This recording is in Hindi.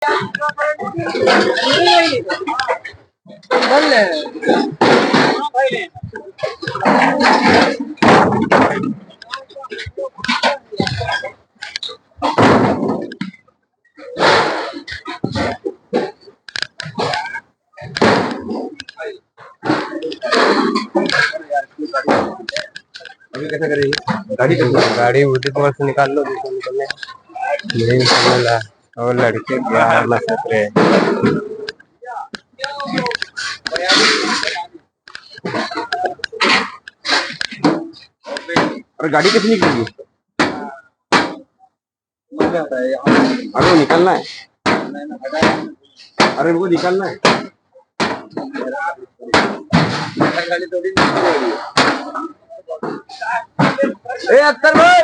अभी कैसा करेगी गाड़ी? गाड़ी उदित वर्ष निकाल लो, निकलने नहीं निकलना और लड़के बिहार में सत रहे। अरे गाड़ी कैसे निकलेगी? अरे निकलना है, अरे वो निकलना है। गाड़ी थोड़ी निकलेगी। ए अख्तर भाई